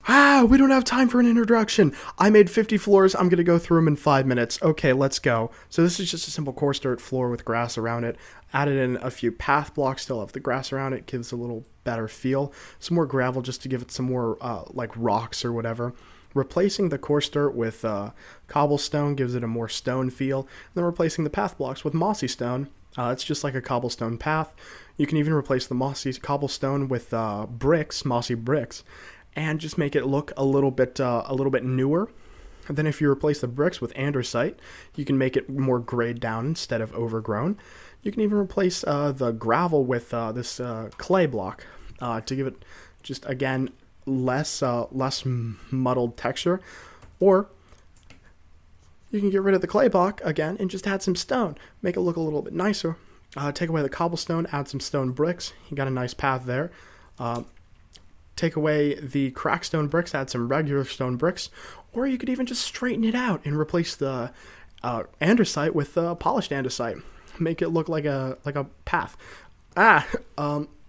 We don't have time for an introduction. I made 50 floors. I'm going to go through them in 5 minutes. Okay, let's go. So this is just a simple coarse dirt floor with grass around it. Added in a few path blocks, still have the grass around it. Gives a little better feel. Some more gravel just to give it some more like rocks or whatever. Replacing the coarse dirt with cobblestone gives it a more stone feel. And then replacing the path blocks with mossy stone. It's just like a cobblestone path. You can even replace the mossy cobblestone with bricks, mossy bricks, and just make it look a little bit newer. And then if you replace the bricks with andesite, you can make it more grayed down instead of overgrown. You can even replace the gravel with this clay block to give it just again less muddled texture. Or you can get rid of the clay block again and just add some stone, make it look a little bit nicer. Take away the cobblestone, add some stone bricks. You got a nice path there. Take away the cracked stone bricks, add some regular stone bricks, or you could even just straighten it out and replace the andesite with polished andesite. Make it look like a path.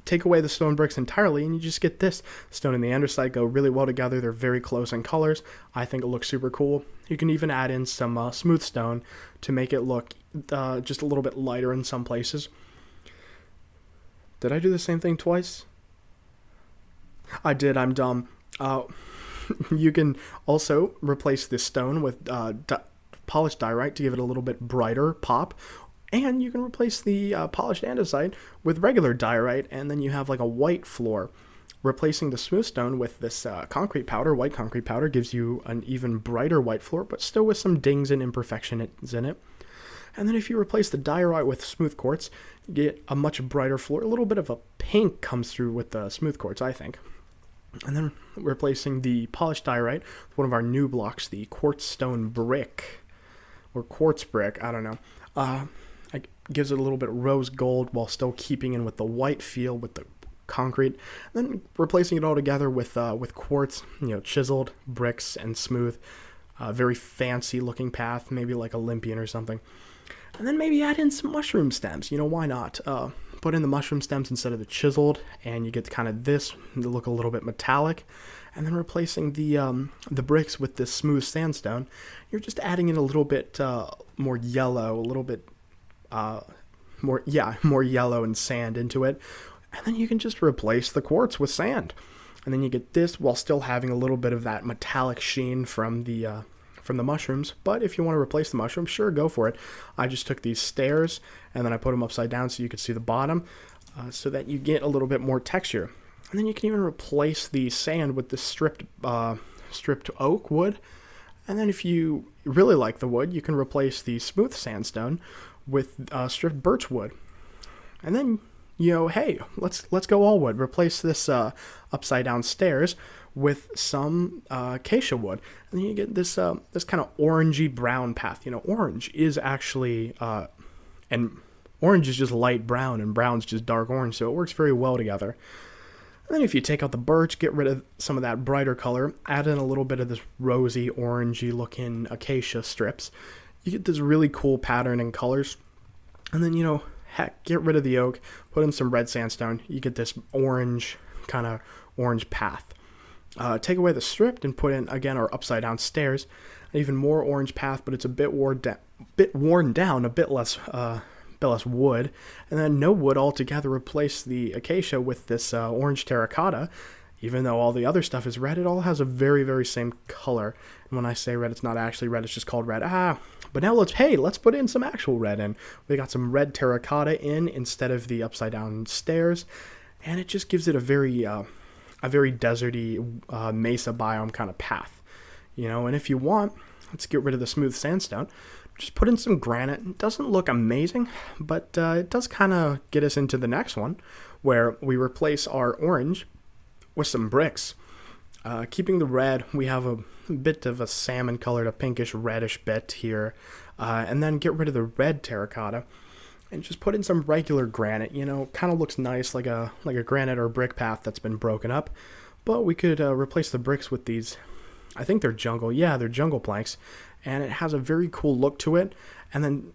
Take away the stone bricks entirely, and you just get this. Stone and the andesite go really well together. They're very close in colors. I think it looks super cool. You can even add in some smooth stone to make it look just a little bit lighter in some places. Did I do the same thing twice? I did, I'm dumb. You can also replace this stone with polished diorite to give it a little bit brighter pop. And you can replace the polished andesite with regular diorite, and then you have like a white floor. Replacing the smooth stone with this concrete powder, white concrete powder, gives you an even brighter white floor, but still with some dings and imperfections in it. And then if you replace the diorite with smooth quartz, you get a much brighter floor. A little bit of a pink comes through with the smooth quartz, I think. And then replacing the polished diorite with one of our new blocks, the quartz stone brick, or quartz brick, I don't know. It gives it a little bit rose gold while still keeping in with the white feel with the concrete. And then replacing it all together with quartz, chiseled bricks and smooth, very fancy looking path, maybe like Olympian or something. And then maybe add in some mushroom stems. Why not? Put in the mushroom stems instead of the chiseled, and you get kind of this to look a little bit metallic. And then replacing the bricks with this smooth sandstone, you're just adding in a little bit more yellow, a little bit more yellow and sand into it. And then you can just replace the quartz with sand. And then you get this while still having a little bit of that metallic sheen from the mushrooms. But if you want to replace the mushrooms, sure, go for it. I just took these stairs and then I put them upside down so you could see the bottom, so that you get a little bit more texture. And then you can even replace the sand with the stripped oak wood. And then if you really like the wood, you can replace the smooth sandstone with stripped birch wood. And then, hey, let's go all wood. Replace this upside down stairs with some acacia wood, and then you get this kind of orangey brown path. Orange is actually and orange is just light brown, and brown's just dark orange, so it works very well together. And then if you take out the birch, get rid of some of that brighter color, add in a little bit of this rosy, orangey looking acacia strips, you get this really cool pattern and colors. And then, get rid of the oak, put in some red sandstone, you get this orange path. Take away the stripped and put in, again, our upside down stairs, an even more orange path, but it's a bit worn down, a bit less wood. And then no wood altogether. Replace the acacia with this orange terracotta. Even though all the other stuff is red, it all has a very, very same color. And when I say red, it's not actually red, it's just called red. But now let's put in some actual red in. We got some red terracotta in instead of the upside down stairs. And it just gives it a very deserty mesa biome kind of path. And if you want, let's get rid of the smooth sandstone. Just put in some granite. It doesn't look amazing, but it does kind of get us into the next one, where we replace our orange with some bricks. Keeping the red, we have a bit of a salmon colored, a pinkish reddish bit here, and then get rid of the red terracotta and just put in some regular granite. Kind of looks nice, like a granite or brick path that's been broken up. But we could replace the bricks with these, I think they're they're jungle planks, and it has a very cool look to it. And then,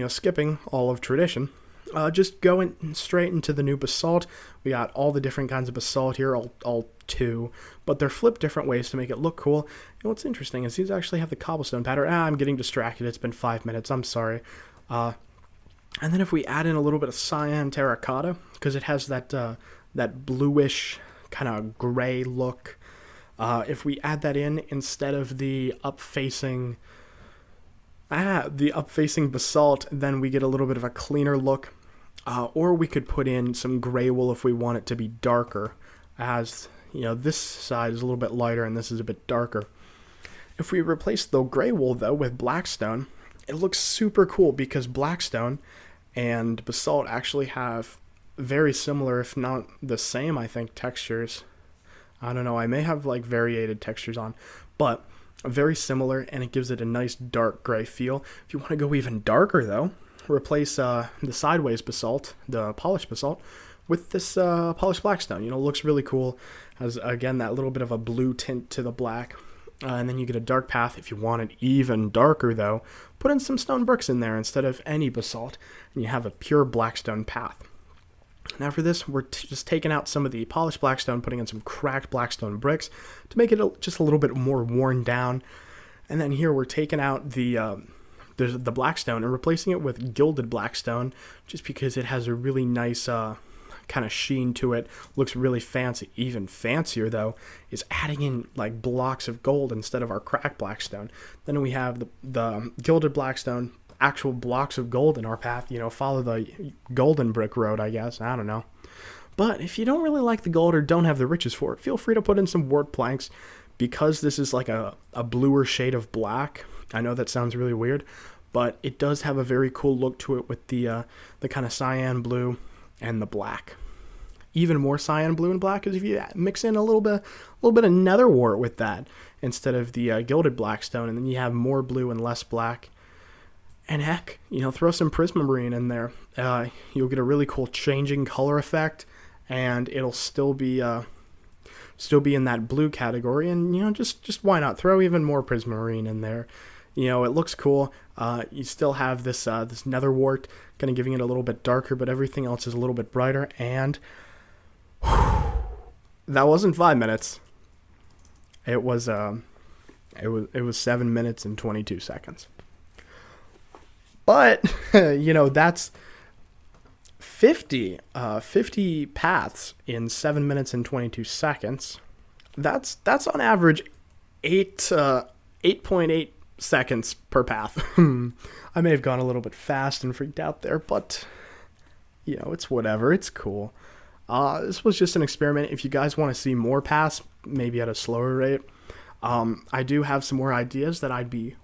skipping all of tradition, just going straight into the new basalt. We got all the different kinds of basalt here, all two, but they're flipped different ways to make it look cool. And what's interesting is these actually have the cobblestone pattern. I'm getting distracted. It's been 5 minutes. I'm sorry. And then if we add in a little bit of cyan terracotta, because it has that bluish kind of gray look. If we add that in instead of the up-facing basalt, then we get a little bit of a cleaner look. Or we could put in some gray wool if we want it to be darker, as this side is a little bit lighter and this is a bit darker. If we replace the gray wool though with blackstone, it looks super cool because blackstone and basalt actually have very similar, if not the same, I think, textures. I don't know, I may have like variated textures on, but very similar, and it gives it a nice dark gray feel. If you want to go even darker though, replace the sideways basalt, the polished basalt, with this polished blackstone. It looks really cool. Has, again, that little bit of a blue tint to the black. And then you get a dark path. If you want it even darker though, put in some stone bricks in there instead of any basalt, and you have a pure blackstone path. Now for this, we're just taking out some of the polished blackstone, putting in some cracked blackstone bricks to make it just a little bit more worn down. And then here we're taking out the blackstone and replacing it with gilded blackstone, just because it has a really nice kind of sheen to it. Looks really fancy. Even fancier though is adding in like blocks of gold instead of our cracked blackstone. Then we have the gilded blackstone, actual blocks of gold in our path. Follow the golden brick road, I guess. I don't know. But if you don't really like the gold or don't have the riches for it, feel free to put in some wart planks, because this is like a bluer shade of black. I know that sounds really weird, but it does have a very cool look to it with the kind of cyan blue and the black. Even more cyan blue and black is if you mix in a little bit of nether wart with that instead of the gilded blackstone, and then you have more blue and less black. And heck, throw some prismarine in there. You'll get a really cool changing color effect, and it'll still be in that blue category. And just why not throw even more prismarine in there? It looks cool. You still have this nether wart, kind of giving it a little bit darker, but everything else is a little bit brighter. And that wasn't 5 minutes. It was 7 minutes and 22 seconds. But that's 50 paths in 7 minutes and 22 seconds. That's on average 8.8 seconds per path. I may have gone a little bit fast and freaked out there, but it's whatever. It's cool. This was just an experiment. If you guys want to see more paths, maybe at a slower rate, I do have some more ideas that I'd be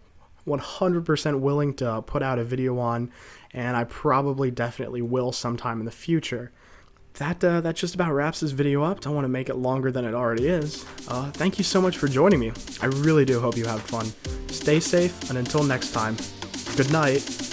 100% willing to put out a video on, and I probably definitely will sometime in the future. That just about wraps this video up. Don't want to make it longer than it already is. Thank you so much for joining me. I really do hope you have fun. Stay safe, and until next time, good night.